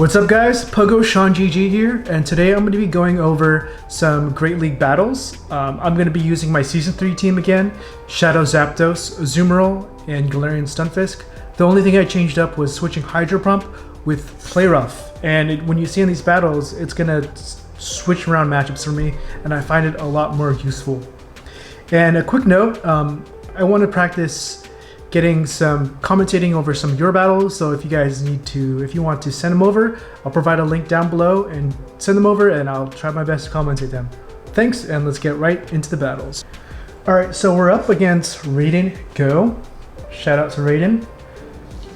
What's up guys, Pogo Sean GG here, and today I'm going to be going over some Great League battles. I'm going to be using my Season 3 team again, Shadow Zapdos, Azumarill, and Galarian Stunfisk. The only thing I changed up was switching Hydro Pump with Play Rough, and when you see in these battles, it's going to switch around matchups for me, and I find it a lot more useful. And a quick note, I want to practice getting some commentating over some of your battles, so if you guys if you want to send them over, I'll provide a link down below and send them over, and I'll try my best to commentate them. Thanks, and let's get right into the battles. Alright, so we're up against Raiden Go. Shout out to Raiden.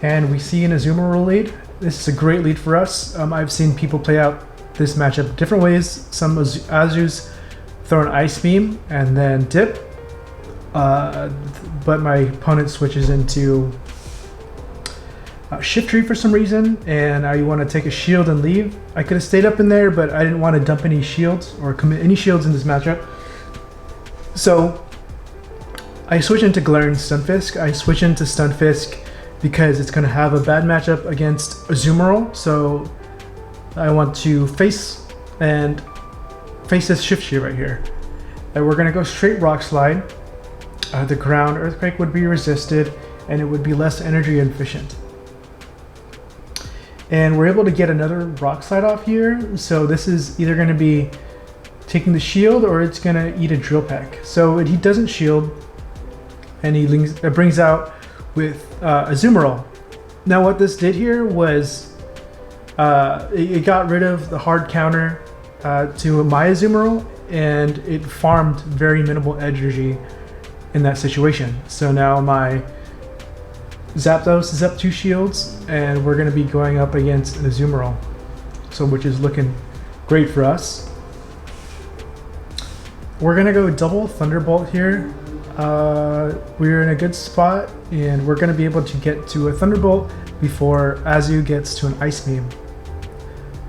And we see an Azumarill lead. This is a great lead for us. I've seen people play out this matchup different ways. Some Azus throw an Ice Beam and then dip. But my opponent switches into Shift Tree for some reason, and I want to take a shield and leave. I could have stayed up in there, but I didn't want to dump any shields or commit any shields in this matchup. So I switch into Galarian Stunfisk. I switch into Stunfisk because it's going to have a bad matchup against Azumarill, so I want to face this Shift Tree right here. And we're going to go straight Rock Slide. The ground Earthquake would be resisted, and it would be less energy efficient. And we're able to get another Rock Slide off here, so this is either going to be taking the shield or it's going to eat a Drill Peck. So he doesn't shield, and he brings out with Azumarill. Now what this did here was it got rid of the hard counter to my Azumarill, and it farmed very minimal energy in that situation. So now my Zapdos is up 2 shields, and we're going to be going up against an Azumarill, so which is looking great for us. We're going to go double Thunderbolt here. We're in a good spot, and we're going to be able to get to a Thunderbolt before Azu gets to an Ice Beam.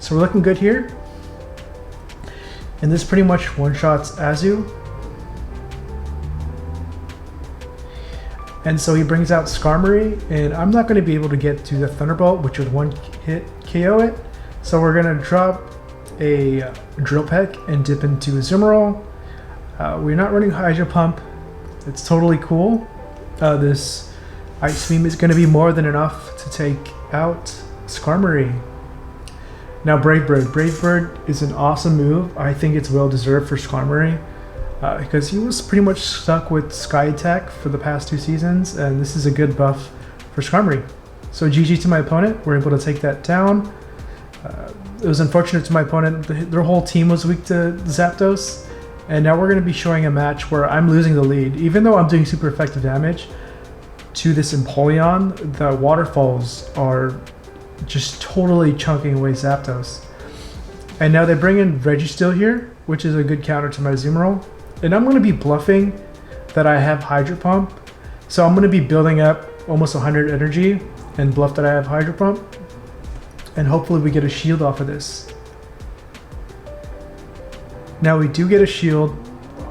So we're looking good here, and this pretty much one-shots Azu. And so he brings out Skarmory, and I'm not going to be able to get to the Thunderbolt, which would one hit KO it. So we're going to drop a Drill Peck and dip into Azumarill. We're not running Hydro Pump. It's totally cool. This Ice Beam is going to be more than enough to take out Skarmory. Now Brave Bird. Brave Bird is an awesome move. I think it's well deserved for Skarmory. Because he was pretty much stuck with Sky Attack for the past 2 seasons, and this is a good buff for Skarmory. So GG to my opponent, we're able to take that down. It was unfortunate to my opponent, their whole team was weak to Zapdos, and now we're going to be showing a match where I'm losing the lead. Even though I'm doing super effective damage to this Empoleon, the waterfalls are just totally chunking away Zapdos. And now they bring in Registeel here, which is a good counter to my Azumarill. And I'm going to be bluffing that I have Hydro Pump. So I'm going to be building up almost 100 energy and bluff that I have Hydro Pump. And hopefully we get a shield off of this. Now we do get a shield.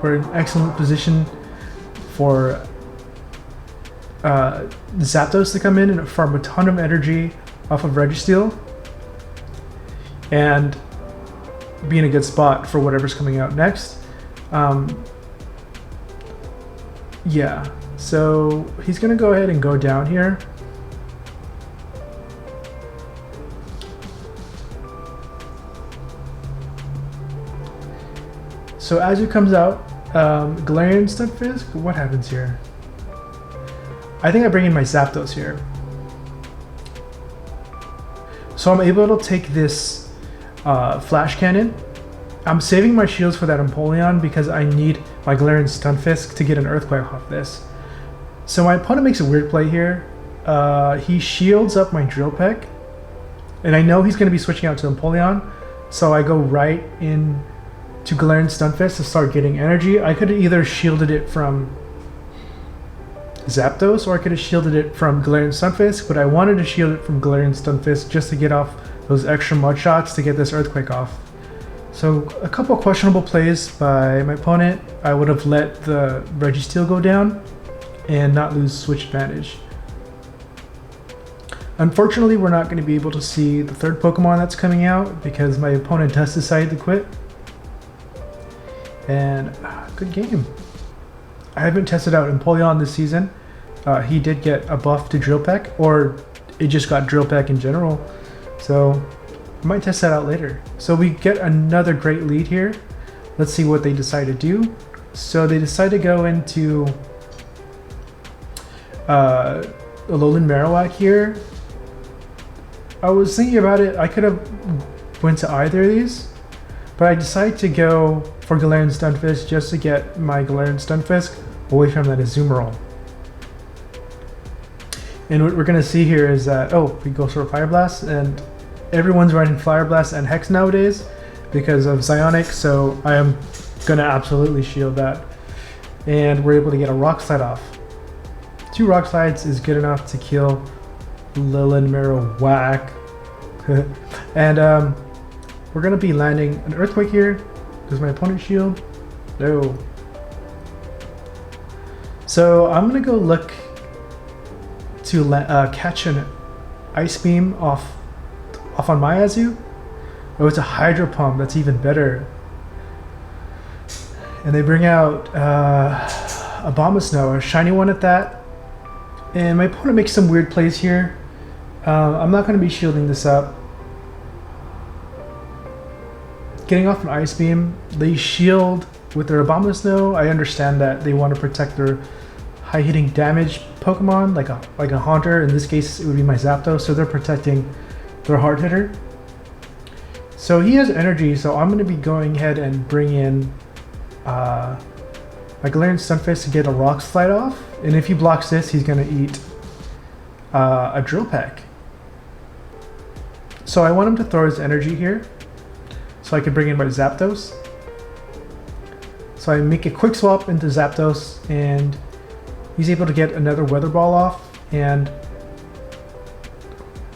We're in excellent position for Zapdos to come in and farm a ton of energy off of Registeel. And be in a good spot for whatever's coming out next. Yeah, so he's gonna go ahead and go down here. So as it comes out, Galarian Stunfisk, what happens here? I think I bring in my Zapdos here. So I'm able to take this Flash Cannon. I'm saving my shields for that Empoleon because I need my Galarian Stunfisk to get an Earthquake off this. So my opponent makes a weird play here. He shields up my Drill Peck, and I know he's going to be switching out to Empoleon, so I go right in to Galarian Stunfisk to start getting energy. I could have either shielded it from Zapdos, or I could have shielded it from Galarian Stunfisk, but I wanted to shield it from Galarian Stunfisk just to get off those extra mud shots to get this Earthquake off. So a couple questionable plays by my opponent. I would have let the Registeel go down and not lose switch advantage. Unfortunately, we're not going to be able to see the third Pokemon that's coming out because my opponent does decide to quit. And good game. I haven't tested out Empoleon this season. He did get a buff to Drill Peck, or it just got Drill Peck in general. So I might test that out later. So we get another great lead here. Let's see what they decide to do. So they decide to go into Alolan Marowak here. I was thinking about it. I could have went to either of these, but I decided to go for Galarian Stunfisk just to get my Galarian Stunfisk away from that Azumarill. And what we're going to see here is that, oh, we go for Fire Blast, and everyone's running Fire Blast and Hex nowadays because of Psionic, so I am going to absolutely shield that. And we're able to get a Rock Slide off. 2 Rock Slides is good enough to kill Alolan Marowak. And we're going to be landing an Earthquake here. Does my opponent shield? No. So I'm going to go look to catch an Ice Beam off on my Azu. Oh, it's a Hydro Pump. That's even better. And they bring out a Abomasnow, a shiny one at that. And my opponent makes some weird plays here. I'm not going to be shielding this up. Getting off an Ice Beam, they shield with their Abomasnow. I understand that they want to protect their high hitting damage Pokemon, like a Haunter. In this case, it would be my Zapdos, so they're protecting their hard hitter. So he has energy, so I'm going to be going ahead and bring in my Galarian Stunfisk to get a Rock Slide off. And if he blocks this, he's going to eat a Drill Peck. So I want him to throw his energy here, so I can bring in my Zapdos. So I make a quick swap into Zapdos, and he's able to get another Weather Ball off, and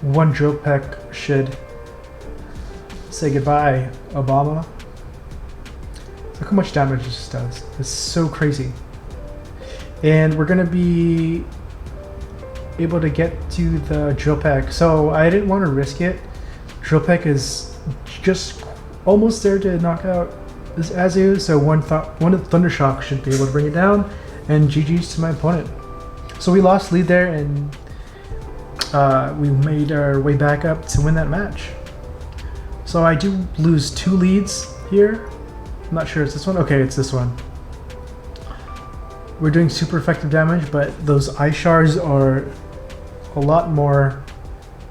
1 Drill Peck should say goodbye, Obama. Look how much damage this does. It's so crazy. And we're going to be able to get to the Drill Peck. So I didn't want to risk it. Drill Peck is just almost there to knock out this Azu, so one of the Thundershock should be able to bring it down, and GG's to my opponent. So we lost lead there, and we made our way back up to win that match. So I do lose 2 leads here. I'm not sure it's this one. Okay, it's this one. We're doing super effective damage, but those Ice Shards are a lot more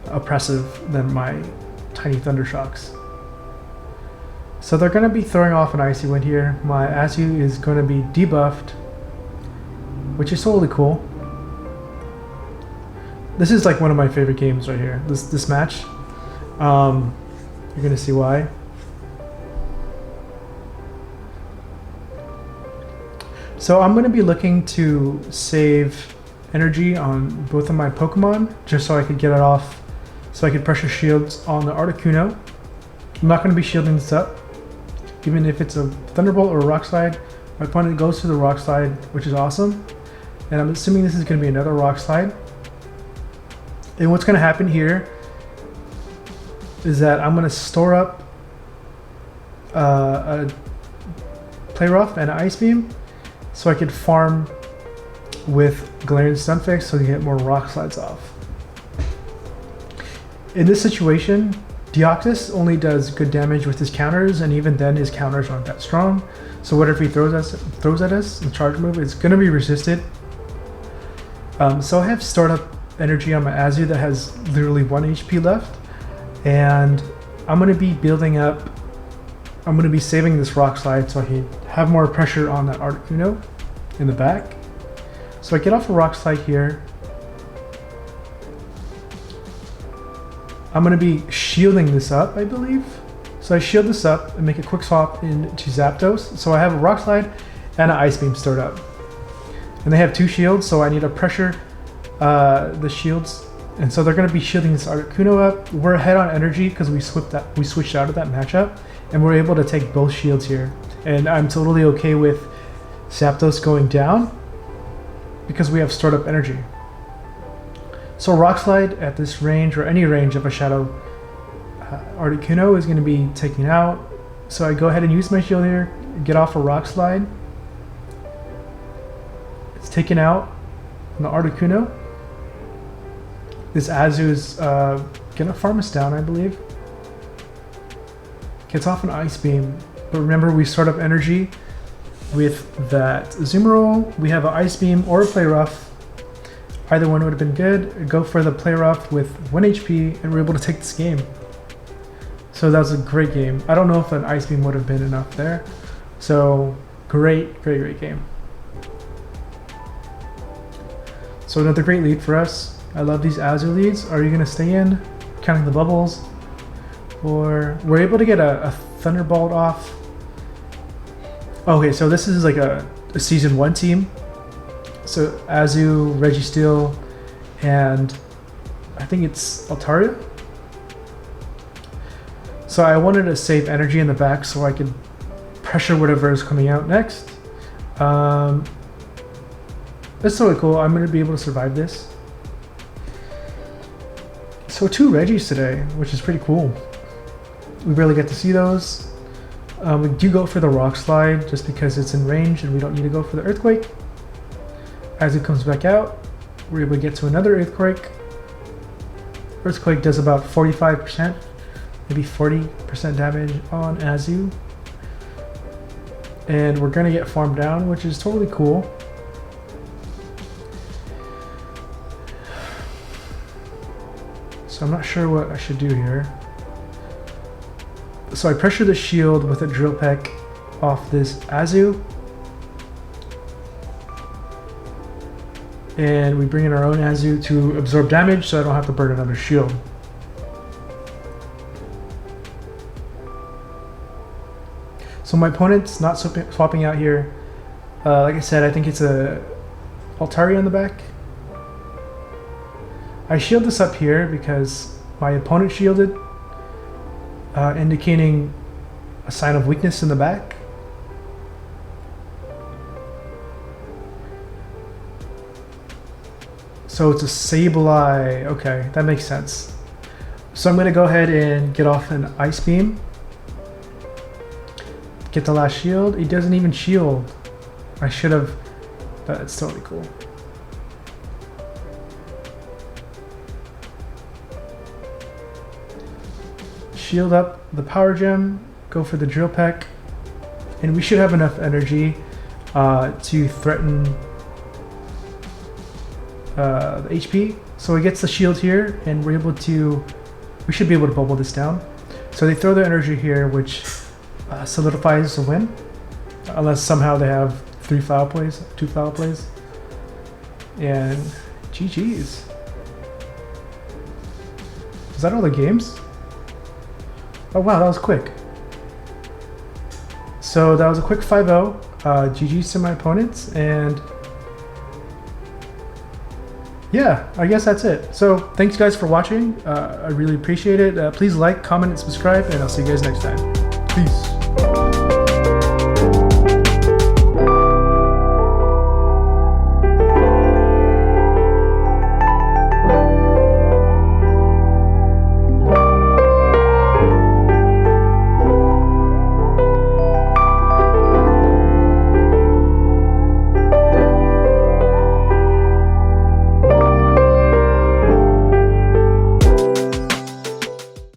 oppressive than my tiny Thundershocks. So they're going to be throwing off an Icy Wind here. My Azu is going to be debuffed, which is totally cool. This is like one of my favorite games right here, this match. You're going to see why. So I'm going to be looking to save energy on both of my Pokemon, just so I could get it off, so I could pressure shields on the Articuno. I'm not going to be shielding this up. Even if it's a Thunderbolt or a Rock Slide, my opponent goes to the Rock Slide, which is awesome. And I'm assuming this is going to be another Rock Slide. And what's going to happen here is that I'm going to store up a Play Rough and an Ice Beam, so I could farm with Galarian Stunfisk so I can get more Rock Slides off. In this situation, Deoxys only does good damage with his counters, and even then his counters aren't that strong. So whatever he throws at us, the charge move, it's going to be resisted. So I have stored up energy on my Azu that has literally 1 HP left, and I'm going to be building up. I'm going to be saving this Rock Slide so I can have more pressure on that Articuno in the back. So I get off a Rock Slide here. I'm going to be shielding this up, I believe. So I shield this up and make a quick swap into Zapdos. So I have a Rock Slide and an Ice Beam stored up. And they have 2 shields, so I need to pressure the shields. And so they're going to be shielding this Articuno up. We're ahead on energy because we switched out of that matchup. And we're able to take both shields here. And I'm totally okay with Zapdos going down because we have stored up energy. So Rock Slide at this range, or any range of a Shadow Articuno, is going to be taken out. So I go ahead and use my shield here, get off a Rock Slide. It's taken out on the Articuno. This Azu is going to farm us down, I believe. Gets off an Ice Beam. But remember, we start up energy with that Azumarill. We have an Ice Beam or a Play Rough. Either one would have been good. Go for the Play Rough with 1 HP, and we're able to take this game. So that was a great game. I don't know if an Ice Beam would have been enough there. So great game. So another great lead for us. I love these Azu leads. Are you going to stay in? Counting the bubbles. Or we're able to get a Thunderbolt off. Okay, so this is like a Season 1 team. So Azu, Registeel, and I think it's Altaria. So I wanted to save energy in the back so I could pressure whatever is coming out next. It's totally cool. I'm going to be able to survive this. So 2 Reggies today, which is pretty cool. We rarely get to see those. We do go for the Rock Slide just because it's in range and we don't need to go for the Earthquake. As it comes back out, we're able to get to another Earthquake. Earthquake does about 45%, maybe 40% damage on Azu. And we're going to get farmed down, which is totally cool. So I'm not sure what I should do here. So I pressure the shield with a Drill Peck off this Azu. And we bring in our own Azu to absorb damage so I don't have to burn another shield. So my opponent's not swapping out here. Like I said, I think it's a Altaria on the back. I shield this up here because my opponent shielded, indicating a sign of weakness in the back. So it's a Sableye. Okay, that makes sense. So I'm going to go ahead and get off an Ice Beam. Get the last shield. He doesn't even shield. I should have, but it's totally cool. Shield up the Power Gem, go for the Drill Peck, and we should have enough energy to threaten the HP. So it gets the shield here, and we should be able to bubble this down. So they throw their energy here, which solidifies the win, unless somehow they have 2 foul plays, and GG's. Is that all the games? Oh wow, that was quick. So that was a quick 5-0. GG's to my opponents, and yeah, I guess that's it. So thanks guys for watching. I really appreciate it. Please like, comment, and subscribe, and I'll see you guys next time. Peace.